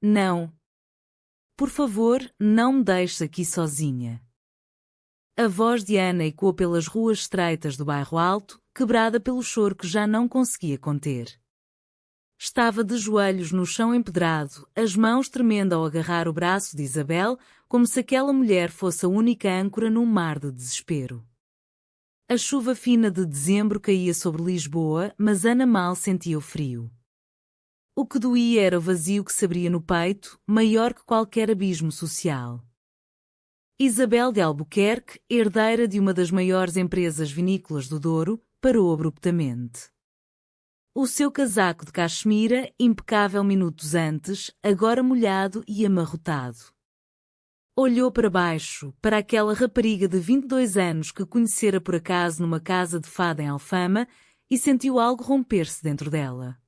Não. Por favor, não me deixes aqui sozinha. A voz de Ana ecoou pelas ruas estreitas do bairro Alto, quebrada pelo choro que já não conseguia conter. Estava de joelhos no chão empedrado, as mãos tremendo ao agarrar o braço de Isabel, como se aquela mulher fosse a única âncora num mar de desespero. A chuva fina de dezembro caía sobre Lisboa, mas Ana mal sentia o frio. O que doía era o vazio que se abria no peito, maior que qualquer abismo social. Isabel de Albuquerque, herdeira de uma das maiores empresas vinícolas do Douro, parou abruptamente. O seu casaco de caxemira, impecável minutos antes, agora molhado e amarrotado. Olhou para baixo, para aquela rapariga de 22 anos que conhecera por acaso numa casa de fado em Alfama, e sentiu algo romper-se dentro dela.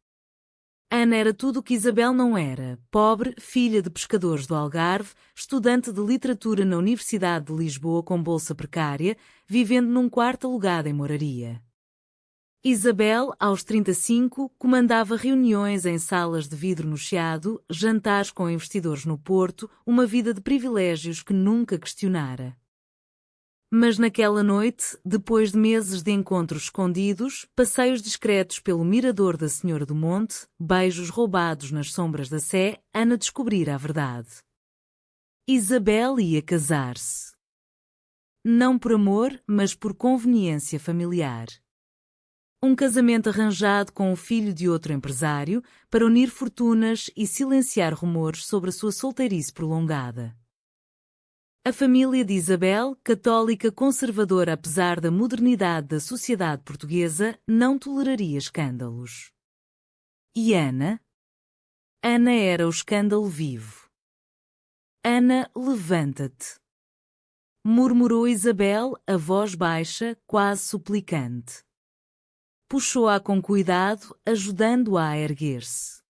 Ana era tudo o que Isabel não era: pobre, filha de pescadores do Algarve, estudante de literatura na Universidade de Lisboa com bolsa precária, vivendo num quarto alugado em Moraria. Isabel, aos 35, comandava reuniões em salas de vidro no Chiado, jantares com investidores no Porto, uma vida de privilégios que nunca questionara. Mas naquela noite, depois de meses de encontros escondidos, passeios discretos pelo mirador da Senhora do Monte, beijos roubados nas sombras da Sé, Ana descobrira a verdade. Isabel ia casar-se. Não por amor, mas por conveniência familiar. Um casamento arranjado com o filho de outro empresário, para unir fortunas e silenciar rumores sobre a sua solteirice prolongada. A família de Isabel, católica conservadora apesar da modernidade da sociedade portuguesa, não toleraria escândalos. E Ana? Ana era o escândalo vivo. Ana, levanta-te, murmurou Isabel, a voz baixa, quase suplicante. Puxou-a com cuidado, ajudando-a a erguer-se.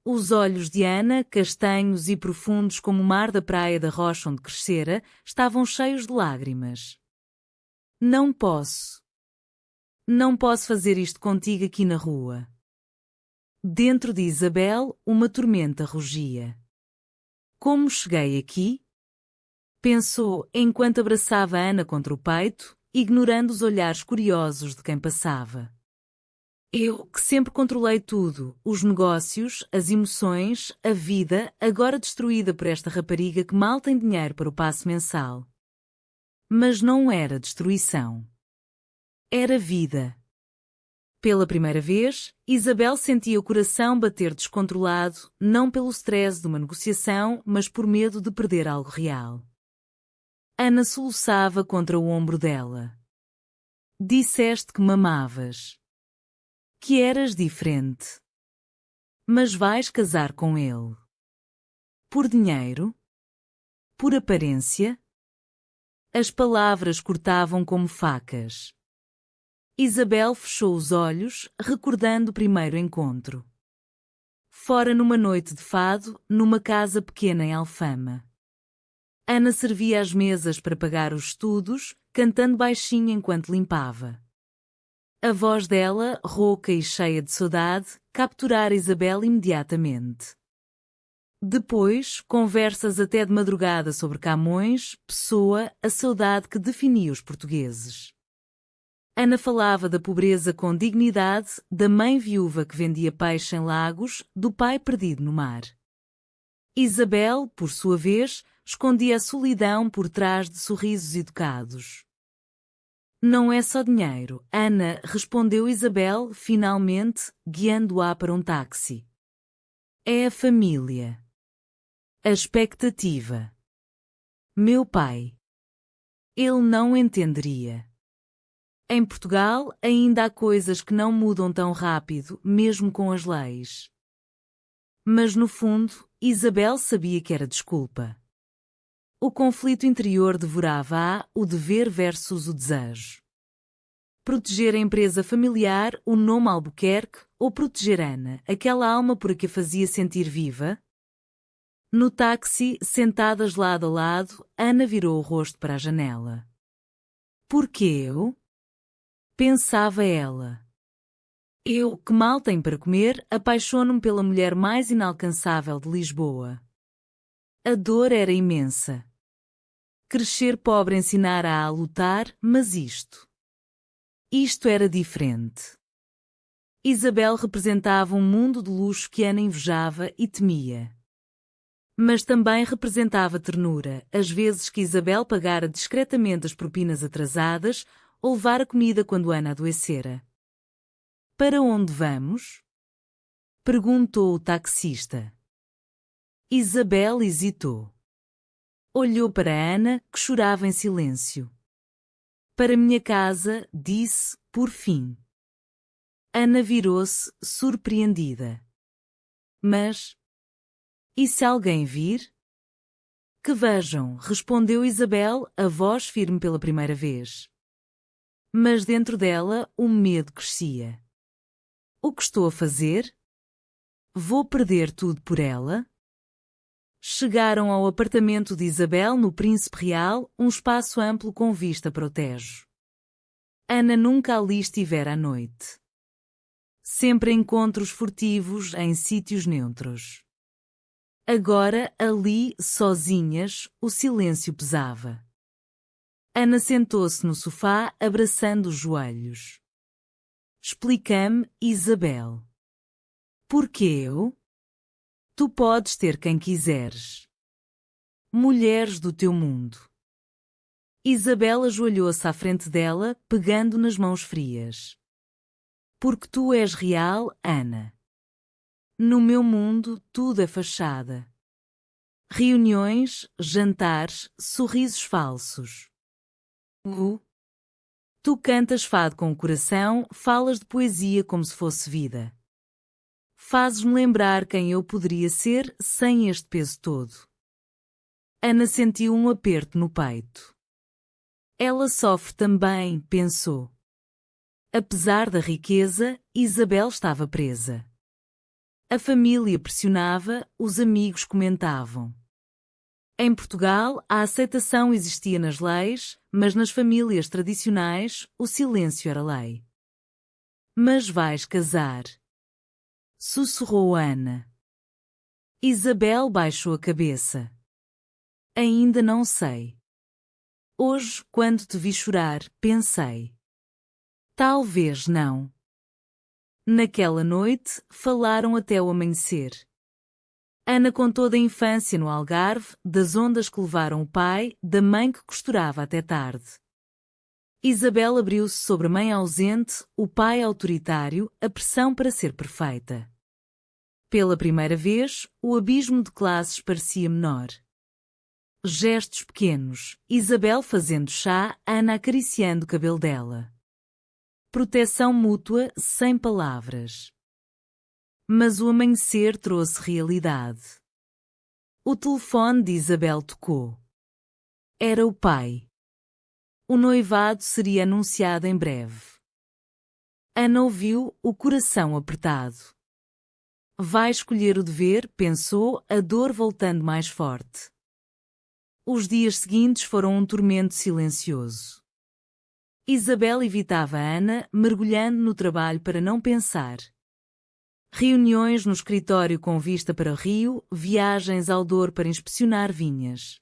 Os olhos de Ana, castanhos e profundos como o mar da praia da rocha onde crescera, estavam cheios de lágrimas. Não posso. Não posso fazer isto contigo aqui na rua. Dentro de Isabel, uma tormenta rugia. Como cheguei aqui? Pensou, enquanto abraçava Ana contra o peito, ignorando os olhares curiosos de quem passava. Eu, que sempre controlei tudo, os negócios, as emoções, a vida, agora destruída por esta rapariga que mal tem dinheiro para o passe mensal. Mas não era destruição. Era vida. Pela primeira vez, Isabel sentia o coração bater descontrolado, não pelo stress de uma negociação, mas por medo de perder algo real. Ana soluçava contra o ombro dela. Disseste que me amavas. Que eras diferente. Mas vais casar com ele. Por dinheiro? Por aparência? As palavras cortavam como facas. Isabel fechou os olhos, recordando o primeiro encontro. Fora numa noite de fado, numa casa pequena em Alfama. Ana servia as mesas para pagar os estudos, cantando baixinho enquanto limpava. A voz dela, rouca e cheia de saudade, capturara Isabel imediatamente. Depois, conversas até de madrugada sobre Camões, Pessoa, a saudade que definia os portugueses. Ana falava da pobreza com dignidade, da mãe viúva que vendia peixe em Lagos, do pai perdido no mar. Isabel, por sua vez, escondia a solidão por trás de sorrisos educados. Não é só dinheiro, Ana, respondeu Isabel, finalmente, guiando-a para um táxi. É a família. A expectativa. Meu pai. Ele não entenderia. Em Portugal, ainda há coisas que não mudam tão rápido, mesmo com as leis. Mas no fundo, Isabel sabia que era desculpa. O conflito interior devorava-a, o dever versus o desejo. Proteger a empresa familiar, o nome Albuquerque, ou proteger Ana, aquela alma por a que a fazia sentir viva? No táxi, sentadas lado a lado, Ana virou o rosto para a janela. Por que eu? Pensava ela. Eu, que mal tenho para comer, apaixono-me pela mulher mais inalcançável de Lisboa. A dor era imensa. Crescer pobre ensinara a lutar, mas isto era diferente. Isabel representava um mundo de luxo que Ana invejava e temia. Mas também representava ternura, as vezes que Isabel pagara discretamente as propinas atrasadas ou levara comida quando Ana adoecera. Para onde vamos? Perguntou o taxista. Isabel hesitou. Olhou para Ana, que chorava em silêncio. Para minha casa, disse, por fim. Ana virou-se, surpreendida. Mas... e se alguém vir? Que vejam, respondeu Isabel, a voz firme pela primeira vez. Mas dentro dela, o medo crescia. O que estou a fazer? Vou perder tudo por ela? Chegaram ao apartamento de Isabel no Príncipe Real, um espaço amplo com vista para o Tejo. Ana nunca ali estivera à noite. Sempre encontros furtivos em sítios neutros. Agora, ali, sozinhas, o silêncio pesava. Ana sentou-se no sofá, abraçando os joelhos. Explica-me, Isabel. Por que eu? Tu podes ter quem quiseres. Mulheres do teu mundo. Isabel ajoelhou-se à frente dela, pegando nas mãos frias. Porque tu és real, Ana. No meu mundo, tudo é fachada. Reuniões, jantares, sorrisos falsos. Tu cantas fado com o coração, falas de poesia como se fosse vida. Fazes-me lembrar quem eu poderia ser sem este peso todo. Ana sentiu um aperto no peito. Ela sofre também, pensou. Apesar da riqueza, Isabel estava presa. A família pressionava, os amigos comentavam. Em Portugal, a aceitação existia nas leis, mas nas famílias tradicionais, o silêncio era lei. Mas vais casar. Sussurrou Ana. Isabel baixou a cabeça. Ainda não sei. Hoje, quando te vi chorar, pensei. Talvez não. Naquela noite, falaram até o amanhecer. Ana contou da infância no Algarve, das ondas que levaram o pai, da mãe que costurava até tarde. Isabel abriu-se sobre a mãe ausente, o pai autoritário, a pressão para ser perfeita. Pela primeira vez, o abismo de classes parecia menor. Gestos pequenos, Isabel fazendo chá, Ana acariciando o cabelo dela. Proteção mútua, sem palavras. Mas o amanhecer trouxe realidade. O telefone de Isabel tocou. Era o pai. O noivado seria anunciado em breve. Ana ouviu, o coração apertado. Vai escolher o dever, pensou, a dor voltando mais forte. Os dias seguintes foram um tormento silencioso. Isabel evitava Ana, mergulhando no trabalho para não pensar. Reuniões no escritório com vista para o rio, viagens ao Douro para inspecionar vinhas.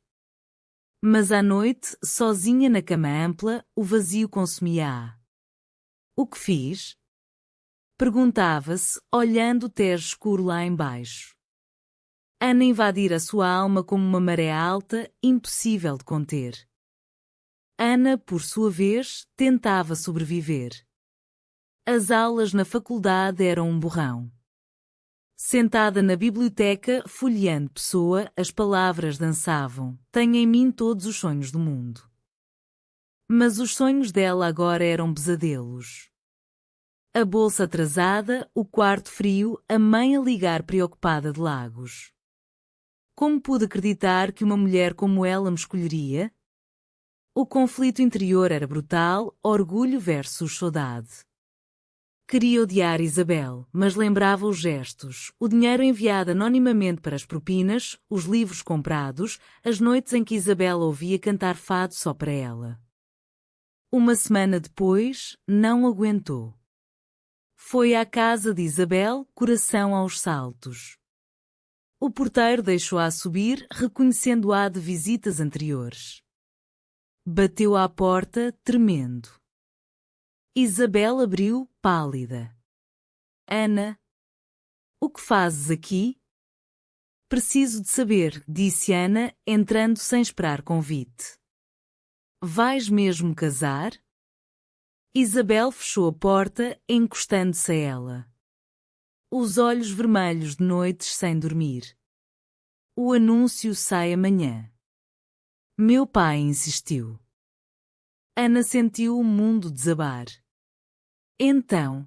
Mas à noite, sozinha na cama ampla, o vazio consumia-a. O que fiz? Perguntava-se, olhando o Tejo escuro lá embaixo. Ana invadira a sua alma como uma maré alta, impossível de conter. Ana, por sua vez, tentava sobreviver. As aulas na faculdade eram um borrão. Sentada na biblioteca, folheando Pessoa, as palavras dançavam. Tenho em mim todos os sonhos do mundo. Mas os sonhos dela agora eram pesadelos. A bolsa atrasada, o quarto frio, a mãe a ligar preocupada de Lagos. Como pude acreditar que uma mulher como ela me escolheria? O conflito interior era brutal, orgulho versus saudade. Queria odiar Isabel, mas lembrava os gestos, o dinheiro enviado anonimamente para as propinas, os livros comprados, as noites em que Isabel ouvia cantar fado só para ela. Uma semana depois, não aguentou. Foi à casa de Isabel, coração aos saltos. O porteiro deixou-a subir, reconhecendo-a de visitas anteriores. Bateu à porta, tremendo. Isabel abriu, pálida. Ana, o que fazes aqui? Preciso de saber, disse Ana, entrando sem esperar convite. Vais mesmo casar? Isabel fechou a porta, encostando-se a ela. Os olhos vermelhos de noites sem dormir. O anúncio sai amanhã. Meu pai insistiu. Ana sentiu o mundo desabar. Então.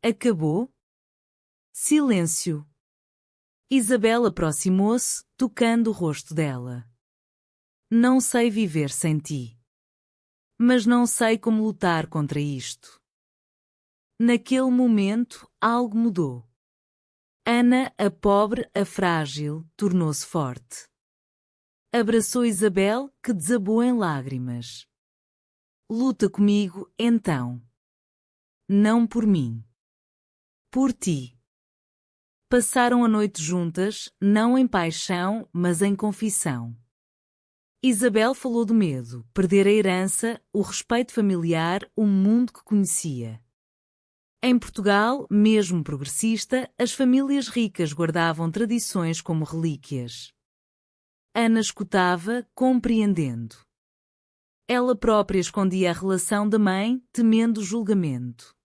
Acabou? Silêncio. Isabel aproximou-se, tocando o rosto dela. Não sei viver sem ti. Mas não sei como lutar contra isto. Naquele momento, algo mudou. Ana, a pobre, a frágil, tornou-se forte. Abraçou Isabel, que desabou em lágrimas. Luta comigo, então. Não por mim. Por ti. Passaram a noite juntas, não em paixão, mas em confissão. Isabel falou do medo, perder a herança, o respeito familiar, o mundo que conhecia. Em Portugal, mesmo progressista, as famílias ricas guardavam tradições como relíquias. Ana escutava, compreendendo. Ela própria escondia a relação da mãe, temendo o julgamento.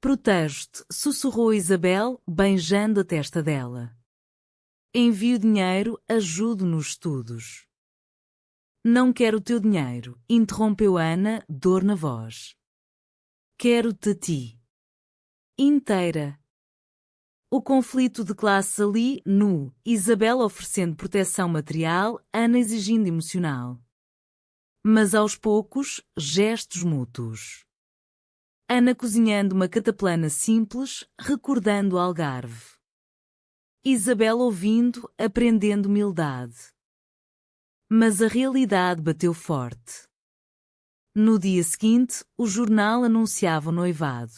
Protejo-te, sussurrou Isabel, beijando a testa dela. Envio dinheiro, ajudo nos estudos. Não quero o teu dinheiro, interrompeu Ana, dor na voz. Quero-te a ti. Inteira. O conflito de classes ali, nu, Isabel oferecendo proteção material, Ana exigindo emocional. Mas aos poucos, gestos mútuos. Ana cozinhando uma cataplana simples, recordando o Algarve. Isabel ouvindo, aprendendo humildade. Mas a realidade bateu forte. No dia seguinte, o jornal anunciava o noivado.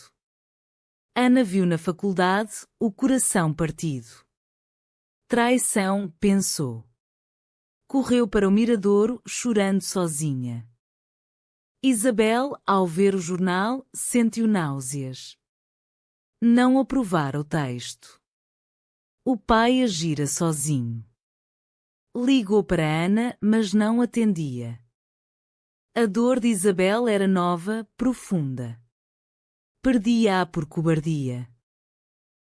Ana viu na faculdade, o coração partido. Traição, pensou. Correu para o miradouro, chorando sozinha. Isabel, ao ver o jornal, sentiu náuseas. Não aprovara o texto. O pai agira sozinho. Ligou para Ana, mas não atendia. A dor de Isabel era nova, profunda. Perdia-a por cobardia.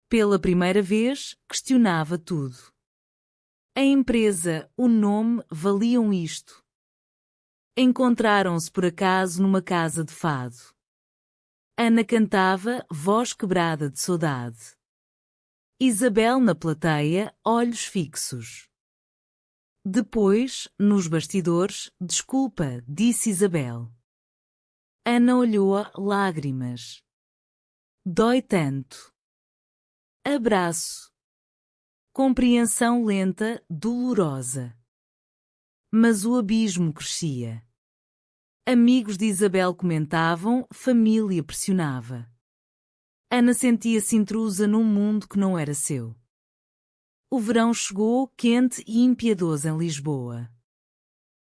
Pela primeira vez, questionava tudo. A empresa, o nome, valiam isto. Encontraram-se por acaso numa casa de fado. Ana cantava, voz quebrada de saudade. Isabel na plateia, olhos fixos. Depois, nos bastidores, desculpa, disse Isabel. Ana olhou-a, lágrimas. Dói tanto. Abraço. Compreensão lenta, dolorosa. Mas o abismo crescia. Amigos de Isabel comentavam, família pressionava. Ana sentia-se intrusa num mundo que não era seu. O verão chegou, quente e impiedoso em Lisboa.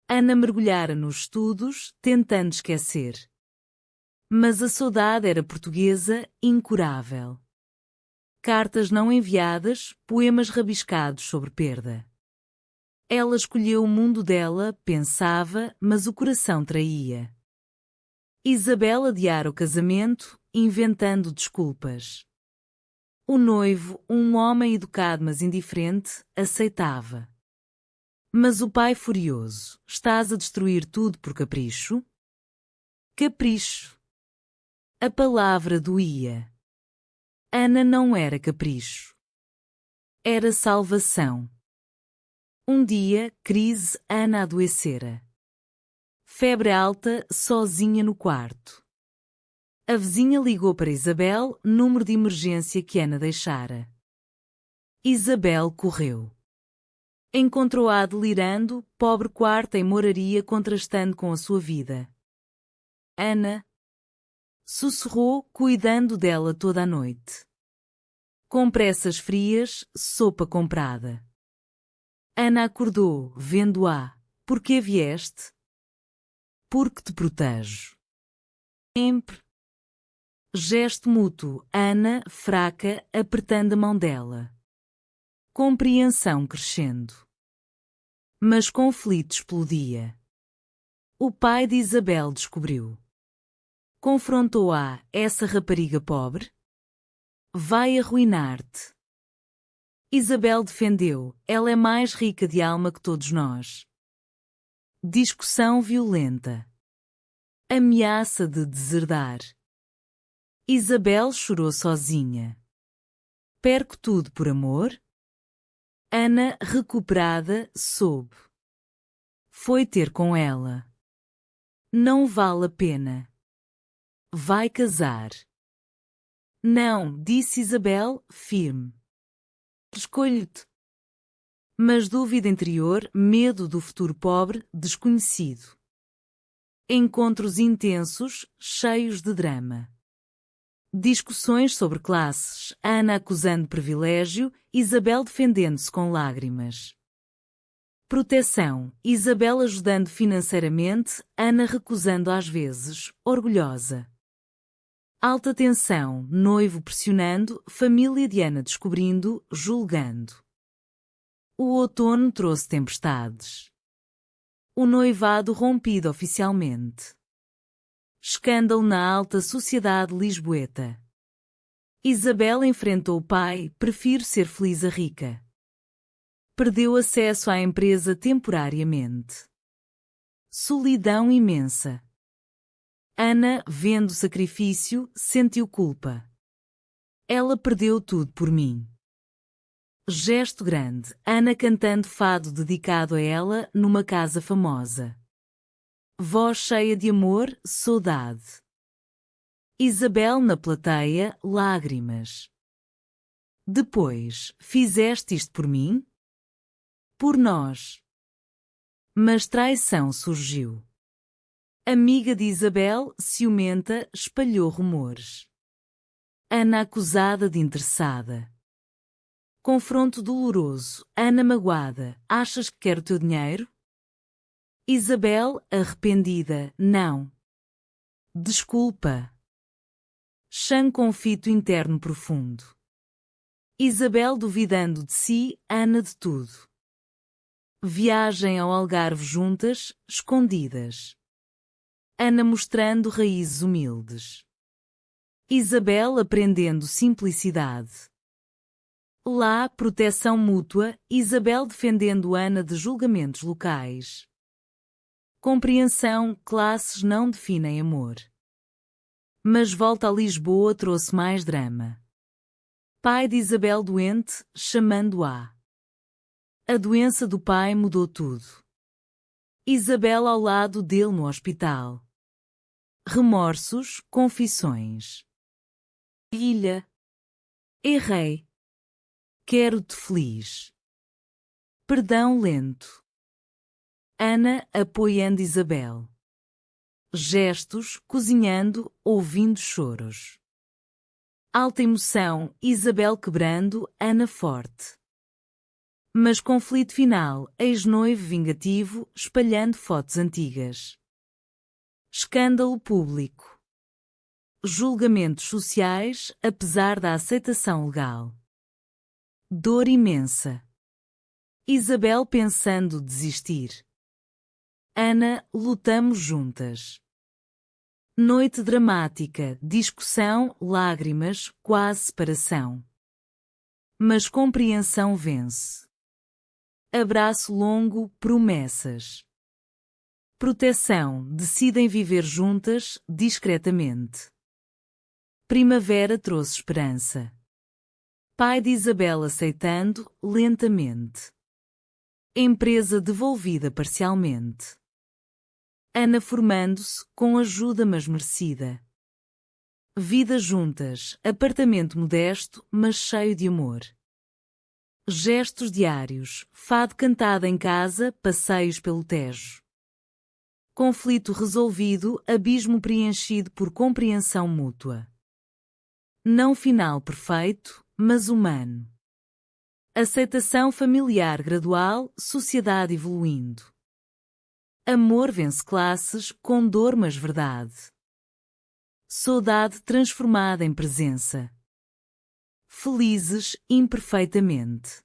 Ana mergulhara nos estudos, tentando esquecer. Mas a saudade era portuguesa, incurável. Cartas não enviadas, poemas rabiscados sobre perda. Ela escolheu o mundo dela, pensava, mas o coração traía. Isabel adiara o casamento, inventando desculpas. O noivo, um homem educado mas indiferente, aceitava. Mas o pai furioso, estás a destruir tudo por capricho? Capricho. A palavra doía. Ana não era capricho. Era salvação. Um dia, crise, Ana adoecera. Febre alta, sozinha no quarto. A vizinha ligou para Isabel, número de emergência que Ana deixara. Isabel correu. Encontrou-a delirando, pobre quarto em moraria contrastando com a sua vida. Ana. Sussurrou, cuidando dela toda a noite. Compressas frias, sopa comprada. Ana acordou, vendo-a. Por que vieste? Porque te protejo. Sempre. Gesto mútuo, Ana, fraca, apertando a mão dela. Compreensão crescendo. Mas conflito explodia. O pai de Isabel descobriu. Confrontou-a, essa rapariga pobre? Vai arruinar-te. Isabel defendeu, ela é mais rica de alma que todos nós. Discussão violenta. Ameaça de deserdar. Isabel chorou sozinha. Perco tudo por amor? Ana, recuperada, soube. Foi ter com ela. Não vale a pena. Vai casar. Não, disse Isabel, firme. Escolho-te. Mas dúvida interior, medo do futuro pobre, desconhecido. Encontros intensos, cheios de drama. Discussões sobre classes, Ana acusando privilégio, Isabel defendendo-se com lágrimas. Proteção, Isabel ajudando financeiramente, Ana recusando às vezes, orgulhosa. Alta tensão, noivo pressionando, família de Ana descobrindo, julgando. O outono trouxe tempestades. O noivado rompido oficialmente. Escândalo na alta sociedade lisboeta. Isabel enfrentou o pai, prefiro ser feliz a rica. Perdeu acesso à empresa temporariamente. Solidão imensa. Ana, vendo o sacrifício, sentiu culpa. Ela perdeu tudo por mim. Gesto grande, Ana cantando fado dedicado a ela numa casa famosa. Voz cheia de amor, saudade. Isabel na plateia, lágrimas. Depois, fizeste isto por mim? Por nós. Mas traição surgiu. Amiga de Isabel, ciumenta, espalhou rumores. Ana acusada de interessada. Confronto doloroso, Ana magoada, achas que quero teu dinheiro? Isabel, arrependida, não. Desculpa. Chã conflito interno profundo. Isabel duvidando de si, Ana de tudo. Viagem ao Algarve juntas, escondidas. Ana mostrando raízes humildes. Isabel aprendendo simplicidade. Lá, proteção mútua, Isabel defendendo Ana de julgamentos locais. Compreensão, classes não definem amor. Mas volta a Lisboa trouxe mais drama. Pai de Isabel doente, chamando-a. A doença do pai mudou tudo. Isabel ao lado dele no hospital. Remorsos, confissões. Filha. Errei. Quero-te feliz. Perdão lento. Ana apoiando Isabel. Gestos, cozinhando, ouvindo choros. Alta emoção, Isabel quebrando, Ana forte. Mas conflito final, ex-noivo vingativo, espalhando fotos antigas. Escândalo público. Julgamentos sociais, apesar da aceitação legal. Dor imensa. Isabel pensando desistir. Ana, lutamos juntas. Noite dramática, discussão, lágrimas, quase separação. Mas compreensão vence. Abraço longo, promessas. Proteção, decidem viver juntas, discretamente. Primavera trouxe esperança. Pai de Isabel aceitando, lentamente. Empresa devolvida parcialmente. Ana formando-se, com ajuda mas merecida. Vida juntas, apartamento modesto, mas cheio de amor. Gestos diários, fado cantado em casa, passeios pelo Tejo. Conflito resolvido, abismo preenchido por compreensão mútua. Não final perfeito, mas humano. Aceitação familiar gradual, sociedade evoluindo. Amor vence classes, com dor mas verdade. Saudade transformada em presença. Felizes, imperfeitamente.